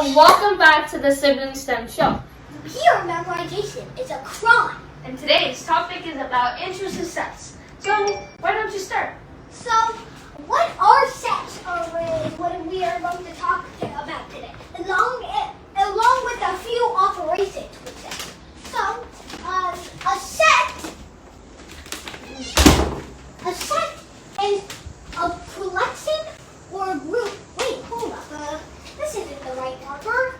and welcome back to the Sibling STEM Show. Here, memorization is a crime. And today's topic is about intrusive sets. So, why don't you start? So, what are sets? What we are going to talk about today, along with a few operations with sets. So, a set is a collection or a group. Wait, hold up. This isn't the right marker.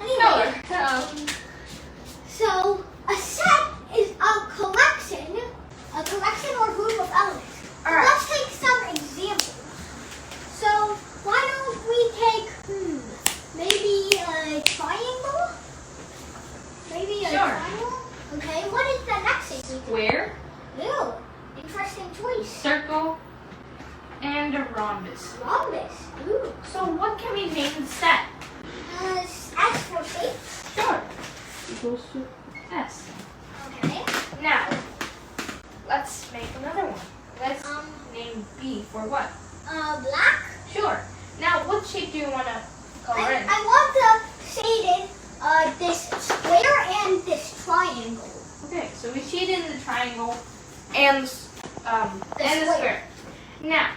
Anyway, so a set is a collection or group of elements. All right. Let's take some examples. So why don't we take maybe a triangle? Maybe a triangle. Okay. What is the next example? Square. Ew. Interesting choice. Circle. And a rhombus. Rhombus. Ooh. So, what can we name the set? S for shape. Sure. Equals to S. Okay. Now, let's make another one. Let's name B for what? Black. Sure. Now, what shape do you want to color in? I want to shade in this square and this triangle. Okay, so we shaded in the triangle and the square. Now,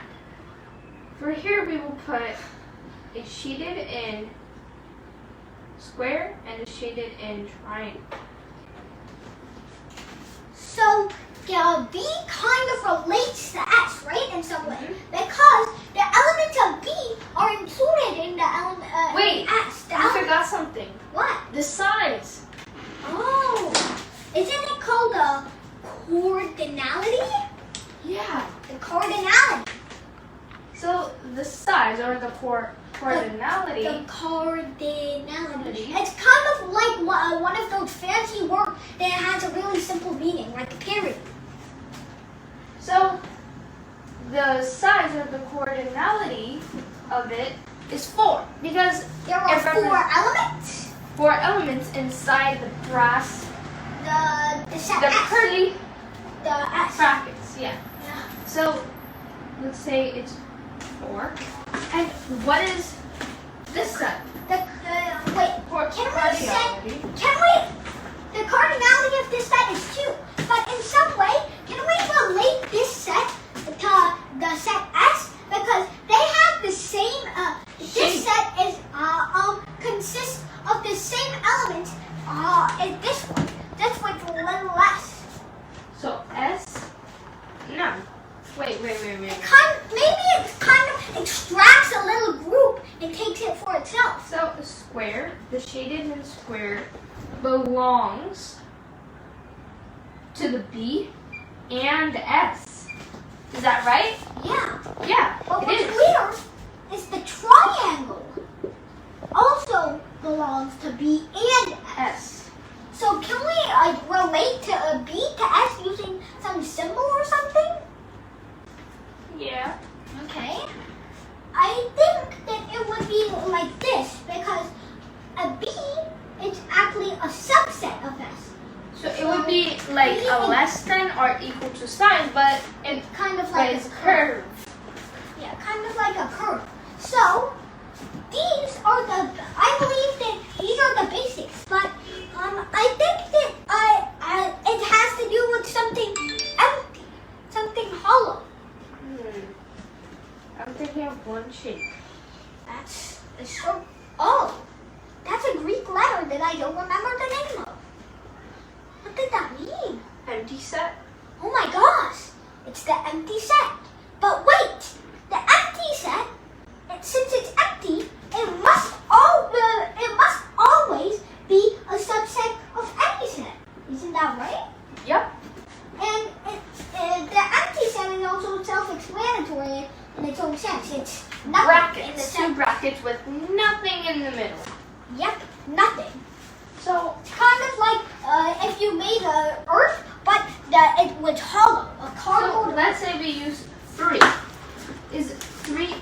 for here we will put a shaded in square and a shaded in triangle. So B kind of relates to S, right, in some way, because the elements of B are included in the element Wait, S. you forgot something. What? The size. Oh, isn't it called a coordinality? Yeah. The coordinality. So the size or the coordinality. The coordinality. It's kind of like one of those fancy words that has a really simple meaning, like a period. So the size or the coordinality of it is 4 because There are 4 elements. 4 elements inside the brass, The set the S. curly The S. brackets. Yeah. So let's say it's 4. And what is this set? Wait, the cardinality of this set is 2. But in some way, can we relate this set to the set S? Because they have the same, this set is, consists of the same elements as this one. Just with a little less. So S? No. Wait. Maybe it kind of extracts a little group and takes it for itself. So the square, the shaded in square, belongs to the B and S. Is that right? Yeah. Yeah, But it what's is. weird is the triangle also belongs to B and S. So can we relate to a B to S using some symbol or something? Yeah. Okay. I think that it would be like this because a B is actually a subset of S. So it would be like a less than or equal to sign, but it's Kind of like it's curved. Yeah, kind of like a curve. So these are I believe that these are the basics, but I think that it has to do with something empty, something hollow. I'm thinking of one shape. That's a short. Oh, that's a Greek letter that I don't remember the name of. What did that mean? Empty set. Oh my gosh, it's the empty set. But wait, the empty set, since it's empty, it must always be a subset of any set. Isn't that right? Yep. And the empty set is also self-explanatory in its own sense. It's nothing Brackets. in the 2 center. brackets with nothing in the middle. Yep, nothing. So It's kind of like if you made an earth, but it was hollow, a So cardboard. let's say we use 3.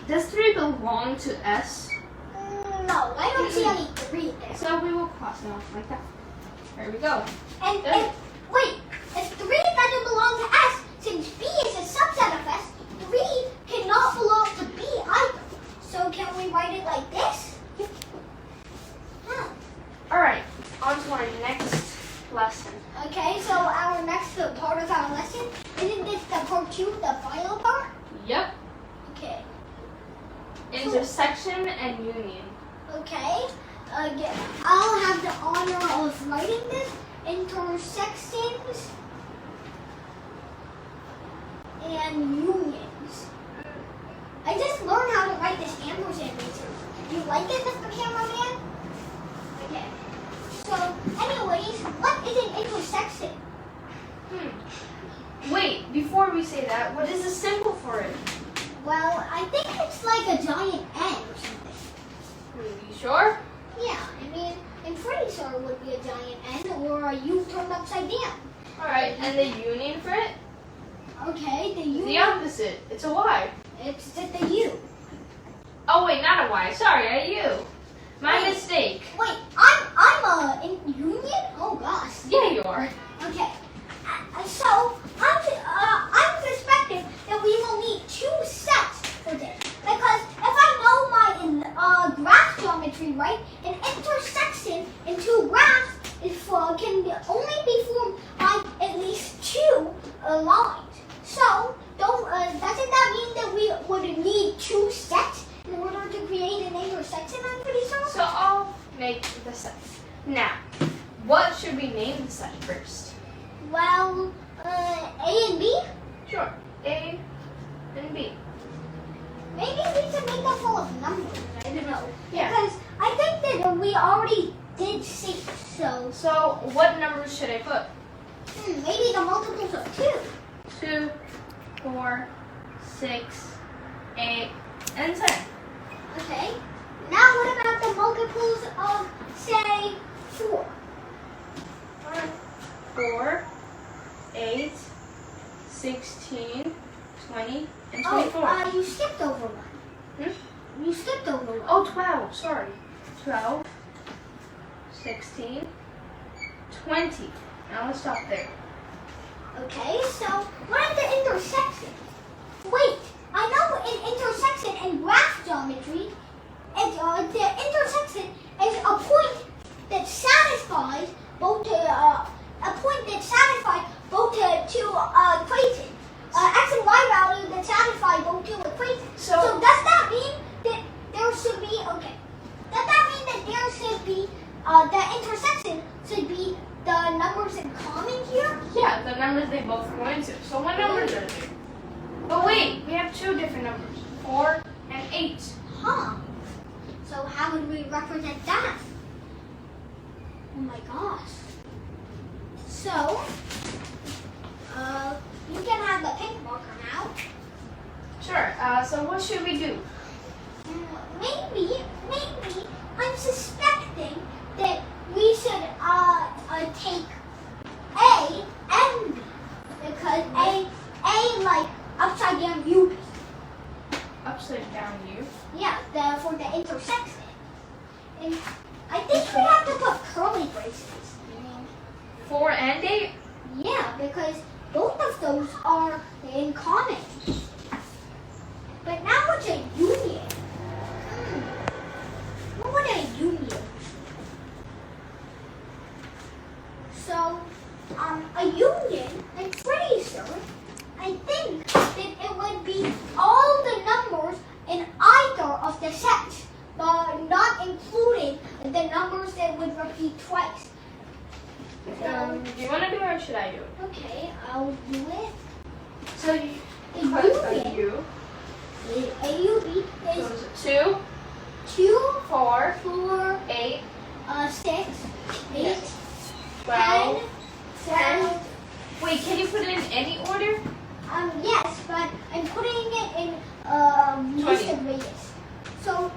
Does 3 belong to S? No, I don't see any 3 there. So we will cross it off like that. There we go. And wait, if 3 doesn't belong to S, since B is a subset of S, 3 cannot belong to B either. So can we we write it like this. Huh. Alright, on to our next lesson. Okay, so our next part of our lesson, isn't this the part 2, the final part? Yep. Okay. Intersection and union. Okay. I'll have the honor of writing this. Intersections and unions. I just learned how to write this ampersand recently. You like it, Mr. Cameraman? Okay. So, anyways, what is an intersection? Wait, before we say that, what is the symbol for it? Well, I think it's like a giant N or something. You sure? Yeah, I mean, I'm pretty sure it would be a giant N or a U turned upside down. Alright, and the union for it? Okay, the U. The opposite. It's a Y. It's just the U. Oh wait, not a Y. Sorry, a U. My mistake. Wait, I'm in union? Oh gosh. Yeah, you are. Okay. So I'm suspecting that we will need 2 sets for this because if I know my graph geometry right, an intersection in 2 graphs can only be formed by at least 2 lines. So doesn't that mean that we would need 2 sets in order to create an intersection? I'm pretty sure. So I'll make the set. Now, what should we name the set first? Well, A and B? Sure. A and B. Maybe we should make them full of numbers. I don't know. Yeah. Because I think that we already did C. So what numbers should I put? Maybe the multiples of 2. 2, 4, 6, 8, and 10. Okay. Now what about the multiples of, say, 4? 4, 8, 16, 20, and 24. Oh, you skipped over one. You skipped over one. Oh, 12. Sorry. 12, 16, 20. Now let's stop there. Okay, so what is the intersection? Wait, I know in intersection and graph geometry, the intersection is a point that satisfies both two equations. X and Y value that satisfy both two equations. So does that mean that there should be Does that mean that there should be the intersection should be the numbers in common here? Yeah, the numbers they both go into. So what numbers are there? But wait, we have 2 different numbers. 4 and 8. Huh. So how would we represent that? Oh my gosh. So, you can have the pink marker now. Sure. So what should we do? Maybe, I'm suspecting that we should take A and B because A like upside down U. Upside down U. Yeah, for the intersection. And I think we have to put curly braces. 4 and 8? Yeah, because both of those are in common. But now what's a union? What would a union? So, a union, I'm pretty sure, I think that it would be all the numbers in either of the sets, but not including the numbers that would repeat twice. Do you want to do it or should I do it? Okay, I'll do it. So you The put a union. U. AUB So is is it 2, 2, 4, 4, 8, 6, 8, Yes. 10, 12, 12. Wait, can you put it in any order? Yes, but I'm putting it in least 20. of radius. So